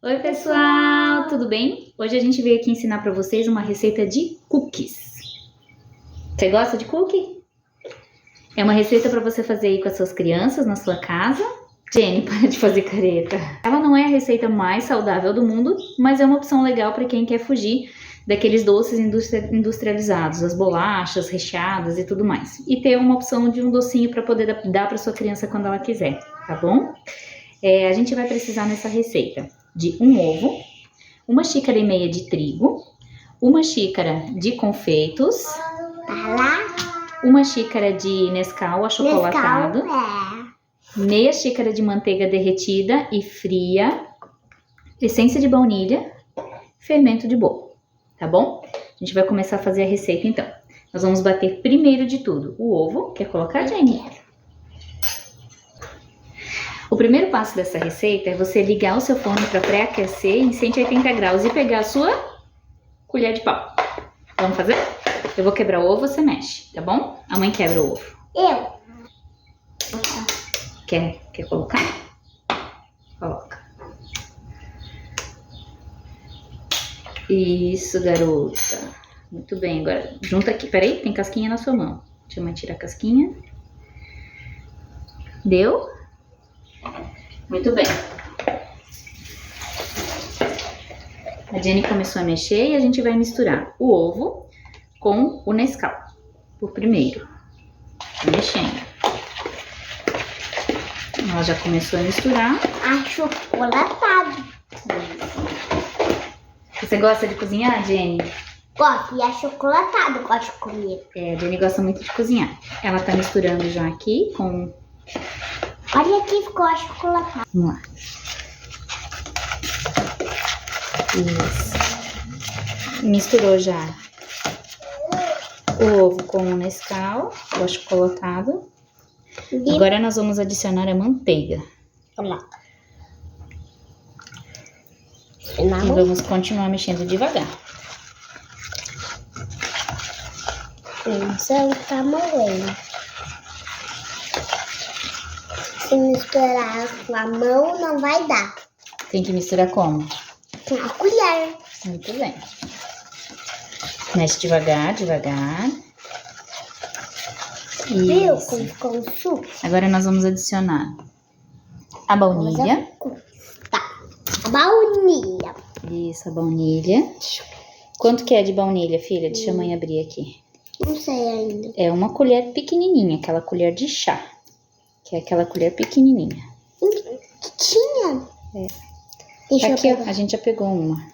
Oi pessoal, tudo bem? Hoje a gente veio aqui ensinar para vocês uma receita de cookies. Você gosta de cookie? É uma receita para você fazer aí com as suas crianças na sua casa. Jenny, para de fazer careta. Ela não é a receita mais saudável do mundo, mas é uma opção legal para quem quer fugir daqueles doces industrializados, as bolachas recheadas e tudo mais. E ter uma opção de um docinho para poder dar para sua criança quando ela quiser, tá bom? A gente vai precisar nessa receita de um ovo, 1,5 xícaras de trigo, 1 xícara de confeitos, 1 xícara de Nescau achocolatado, meia xícara de manteiga derretida e fria, essência de baunilha, fermento de bolo, tá bom? A gente vai começar a fazer a receita então. Nós vamos bater primeiro de tudo o ovo. Quer colocar, Jenny? O primeiro passo dessa receita é você ligar o seu forno para pré-aquecer em 180 graus e pegar a sua colher de pau. Vamos fazer? Eu vou quebrar o ovo, você mexe, tá bom? A mãe quebra o ovo. Eu. Quer colocar? Coloca. Isso, garota. Muito bem. Agora, junta aqui. Peraí, tem casquinha na sua mão. Deixa a mãe tirar a casquinha. Deu? Muito bem. A Jenny começou a mexer e a gente vai misturar o ovo com o Nescau. Por primeiro. Tô mexendo. Ela já começou a misturar. Achocolatado. Você gosta de cozinhar, Jenny? Gosto, e achocolatado gosto de comer. A Jenny gosta muito de cozinhar. Ela tá misturando já aqui com... Olha aqui, ficou achocolatado. Vamos lá. Isso. Misturou já o ovo com o Nescau, o achocolatado. Agora nós vamos adicionar a manteiga. Olha lá. E vamos continuar mexendo devagar. Então tá moendo. Se misturar com a mão não vai dar. Tem que misturar como? Com a colher. Muito bem. Mexe devagar, devagar. Viu Isso. como ficou um suco? Agora nós vamos adicionar a baunilha. Tá. A baunilha. Isso, a baunilha. Quanto que é de baunilha, filha? Deixa a mãe abrir aqui. Não sei ainda. É uma colher pequenininha, aquela colher de chá. Que é aquela colher pequenininha. Que tinha? É. Deixa Aqui eu ó, pegar. a gente já pegou uma.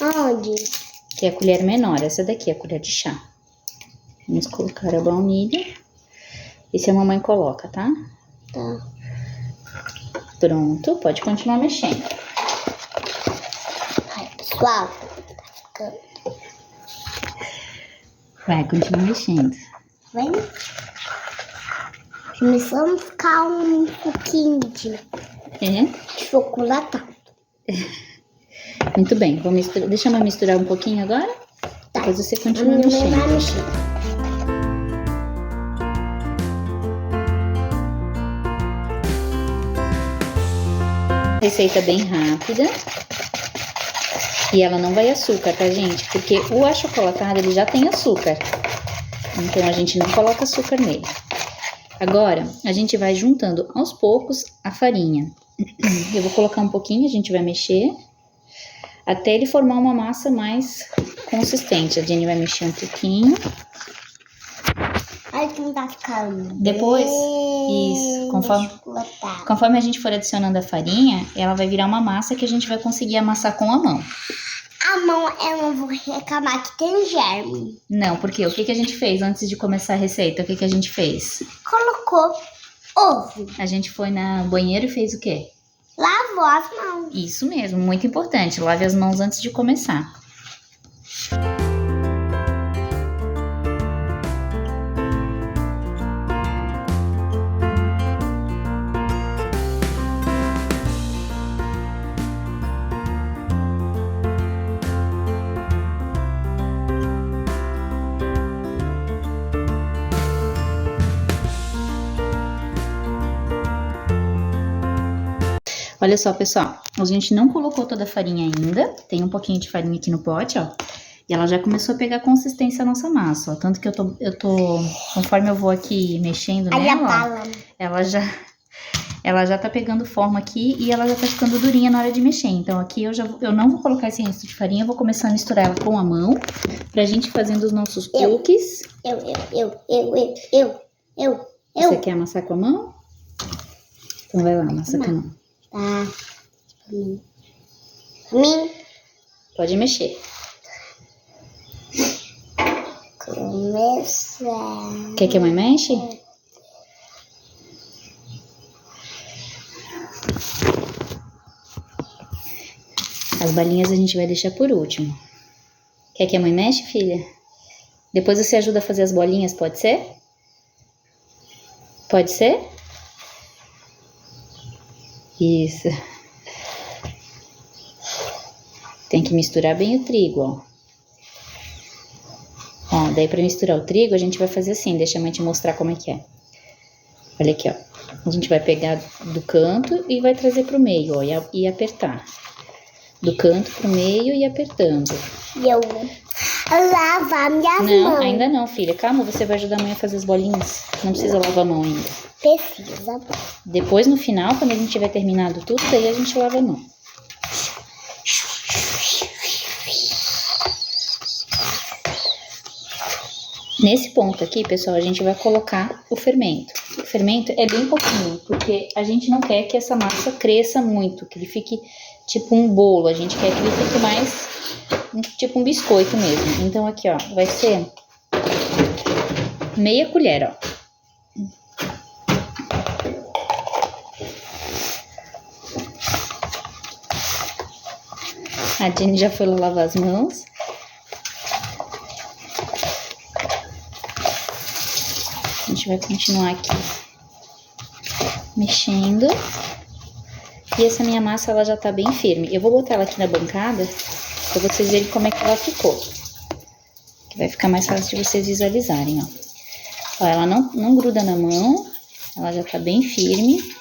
Aonde? Que é a colher menor. Essa daqui é a colher de chá. Vamos colocar a baunilha. Esse a mamãe coloca, tá? Tá. Pronto, pode continuar mexendo. Ai, pessoal. Vai, continua mexendo. Vem. Começamos a ficar um pouquinho de chocolatado. Muito bem, vou misturar. Deixa eu misturar um pouquinho agora. Tá. Depois você A continua minha mãe mexendo. vai mexer. Receita bem rápida. E ela não vai açúcar, tá, gente? Porque o achocolatado, ele já tem açúcar. Então, a gente não coloca açúcar nele. Agora, a gente vai juntando aos poucos a farinha. Eu vou colocar um pouquinho, a gente vai mexer. Até ele formar uma massa mais consistente. A Jenny vai mexer um pouquinho. Olha como tá ficando. Depois, bem isso, chocolatado. conforme a gente for adicionando a farinha, ela vai virar uma massa que a gente vai conseguir amassar com a mão. A mão eu não vou reclamar que tem germe. Não, porque o que que a gente fez antes de começar a receita? O que que a gente fez? Colocou ovo. A gente foi no banheiro e fez o quê? Lavou as mãos. Isso mesmo, muito importante. Lave as mãos antes de começar. Olha só, pessoal, a gente não colocou toda a farinha ainda, tem um pouquinho de farinha aqui no pote, ó. E ela já começou a pegar consistência a nossa massa, ó. Tanto que conforme eu vou aqui mexendo nela, ó, ela já tá pegando forma aqui e ela já tá ficando durinha na hora de mexer. Então aqui eu não vou colocar esse resto de farinha, eu vou começar a misturar ela com a mão, pra gente fazendo os nossos cookies. Você quer amassar com a mão? Então vai lá, amassa com a mão. Tá. Pra mim. Pode mexer. Começar. Quer que a mãe mexe? As balinhas a gente vai deixar por último. Quer que a mãe mexe, filha? Depois você ajuda a fazer as bolinhas, pode ser? Pode ser? Isso. Tem que misturar bem o trigo, ó. Ó, daí pra misturar o trigo a gente vai fazer assim, deixa a mãe te mostrar como é que é. Olha aqui, ó. A gente vai pegar do canto e vai trazer pro meio, ó, e apertar. Do canto pro meio e apertando. E eu lavar minhas mãos. Não, ainda não, filha. Calma, você vai ajudar a mãe a fazer as bolinhas. Não precisa lavar a mão ainda. Precisa. Depois, no final, quando a gente tiver terminado tudo, daí a gente lava a mão. Nesse ponto aqui, pessoal, a gente vai colocar o fermento. O fermento é bem pouquinho, porque a gente não quer que essa massa cresça muito, que ele fique tipo um bolo. A gente quer que ele fique mais tipo um biscoito mesmo. Então aqui, ó, vai ser meia colher, ó. A Jenny já foi lá lavar as mãos. A gente vai continuar aqui mexendo. E essa minha massa, ela já tá bem firme. Eu vou botar ela aqui na bancada pra vocês verem como é que ela ficou. Que vai ficar mais fácil de vocês visualizarem, ó. Ó, ela não gruda na mão. Ela já tá bem firme.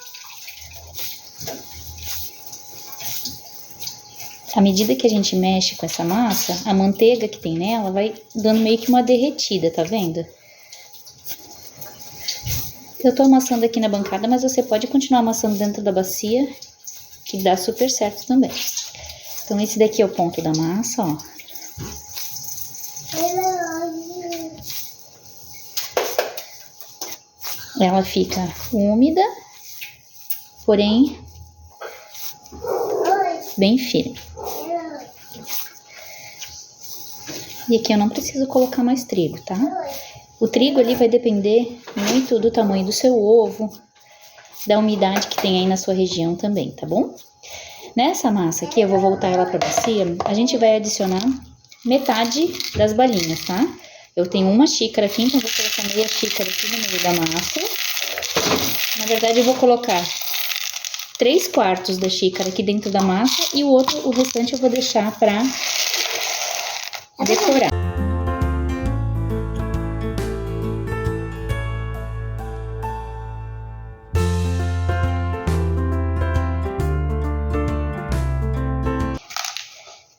À medida que a gente mexe com essa massa, a manteiga que tem nela vai dando meio que uma derretida, tá vendo? Eu tô amassando aqui na bancada, mas você pode continuar amassando dentro da bacia, que dá super certo também. Então, esse daqui é o ponto da massa, ó. Ela fica úmida, porém bem firme. E aqui eu não preciso colocar mais trigo, tá? O trigo ali vai depender muito do tamanho do seu ovo, da umidade que tem aí na sua região também, tá bom? Nessa massa aqui, eu vou voltar ela pra bacia, a gente vai adicionar metade das balinhas, tá? Eu tenho uma xícara aqui, então eu vou colocar meia xícara aqui no meio da massa. Na verdade, eu vou colocar 3/4 da xícara aqui dentro da massa e o restante eu vou deixar pra decorar.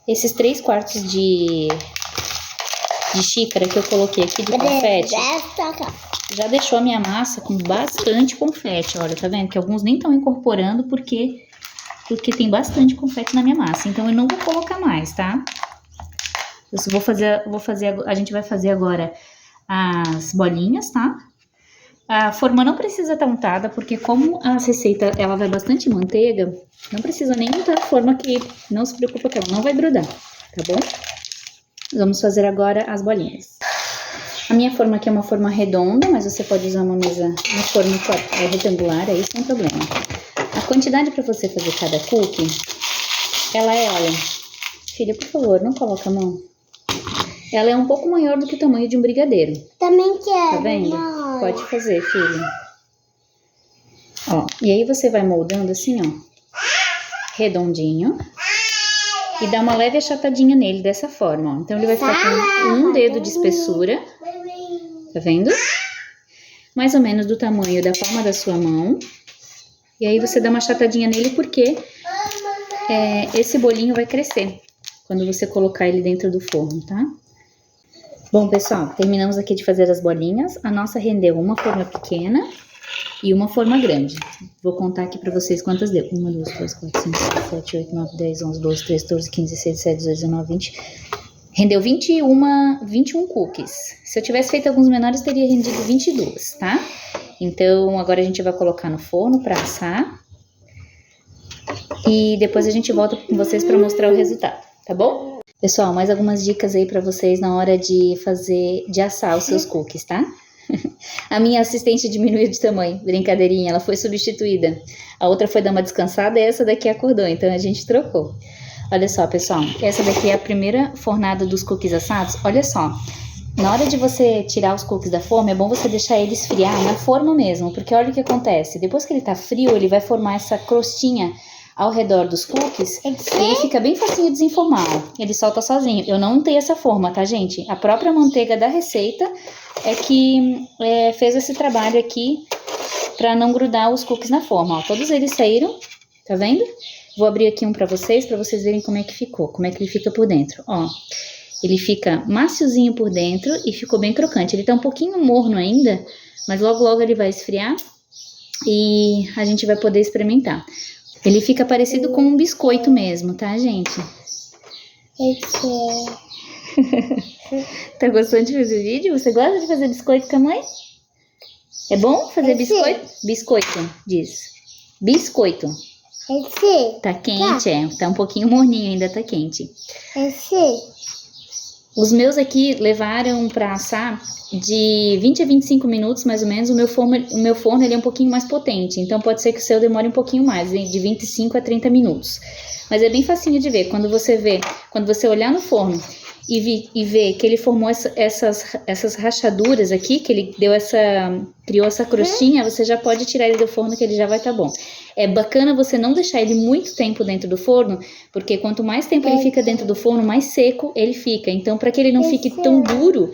Esses 3/4 de xícara que eu coloquei aqui de confete, já deixou a minha massa com bastante confete. Olha, tá vendo? Que alguns nem estão incorporando porque tem bastante confete na minha massa. Então, eu não vou colocar mais, tá? A gente vai fazer agora as bolinhas, tá? A forma não precisa estar untada, porque como a receita ela vai bastante manteiga, não precisa nem untar a forma aqui. Não se preocupa que ela não vai grudar, tá bom? Vamos fazer agora as bolinhas. A minha forma aqui é uma forma redonda, mas você pode usar uma forma retangular aí sem problema. A quantidade para você fazer cada cookie, ela é, olha, filha, por favor, não coloca a mão. Ela é um pouco maior do que o tamanho de um brigadeiro. Também quero. Tá vendo? Mãe. Pode fazer, filha. Ó, e aí você vai moldando assim, ó, redondinho. E dá uma leve achatadinha nele dessa forma, ó. Então ele vai ficar com um dedo de espessura. Tá vendo? Mais ou menos do tamanho da palma da sua mão. E aí você dá uma achatadinha nele porque esse bolinho vai crescer quando você colocar ele dentro do forno, tá? Bom, pessoal, terminamos aqui de fazer as bolinhas. A nossa rendeu uma forma pequena e uma forma grande. Vou contar aqui pra vocês quantas deu. 1, 2, 3, 4, 5, 6, 7, 8, 9, 10, 11, 12, 13, 14, 15, 16, 17, 18, 19, 20. Rendeu 21 cookies. Se eu tivesse feito alguns menores, teria rendido 22, tá? Então, agora a gente vai colocar no forno pra assar. E depois a gente volta com vocês pra mostrar o resultado, tá bom? Pessoal, mais algumas dicas aí pra vocês na hora de assar os seus cookies, tá? A minha assistente diminuiu de tamanho, brincadeirinha, ela foi substituída. A outra foi dar uma descansada e essa daqui acordou, então a gente trocou. Olha só, pessoal, essa daqui é a primeira fornada dos cookies assados. Olha só, na hora de você tirar os cookies da forma, é bom você deixar ele esfriar na forma mesmo, porque olha o que acontece. Depois que ele tá frio, ele vai formar essa crostinha ao redor dos cookies e aí fica bem facinho de desenformar, ó. Ele solta sozinho. Eu não untei essa forma, tá, gente? A própria manteiga da receita é que fez esse trabalho aqui pra não grudar os cookies na forma, ó. Todos eles saíram, tá vendo? Vou abrir aqui um pra vocês verem como é que ficou, como é que ele fica por dentro, ó. Ele fica maciozinho por dentro e ficou bem crocante. Ele tá um pouquinho morno ainda, mas logo logo ele vai esfriar e a gente vai poder experimentar. Ele fica parecido com um biscoito mesmo, tá, gente? Tá gostando de fazer vídeo? Você gosta de fazer biscoito com a mãe? É bom fazer biscoito? Biscoito, diz. Biscoito. Tá quente, tá um pouquinho morninho ainda, tá quente. Os meus aqui levaram pra assar de 20 a 25 minutos, mais ou menos. O meu forno ele é um pouquinho mais potente, então pode ser que o seu demore um pouquinho mais, de 25 a 30 minutos. Mas é bem facinho de ver. Quando você olhar no forno e ver que ele formou essas rachaduras aqui, que ele criou essa crostinha, você já pode tirar ele do forno que ele já vai estar bom. É bacana você não deixar ele muito tempo dentro do forno, porque quanto mais tempo ele fica dentro do forno, mais seco ele fica. Então, para que ele não fique tão duro,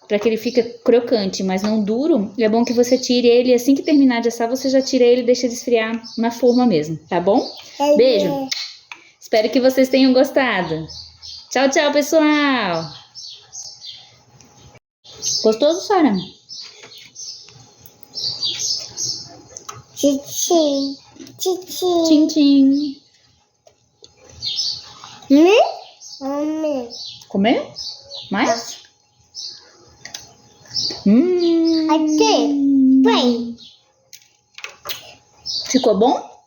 para que ele fique crocante, mas não duro, é bom que você tire ele, assim que terminar de assar, você já tira ele e deixa ele esfriar na forma mesmo, tá bom? Beijo! Espero que vocês tenham gostado. Tchau, tchau, pessoal! Gostoso, Sara? Tchim. Tchim, tchim. Comer? Mais? Vem. Ficou bom?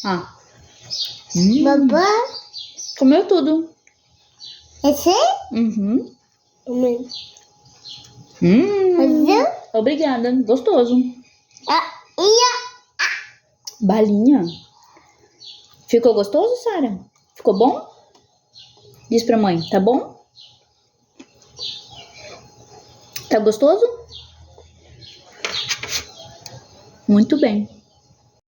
Ah. Babá. Comeu tudo. Esse? Uhum. Mas Obrigada. Gostoso. eu... Balinha. Ficou gostoso, Sara? Ficou bom? Diz pra mãe, tá bom? Tá gostoso? Muito bem.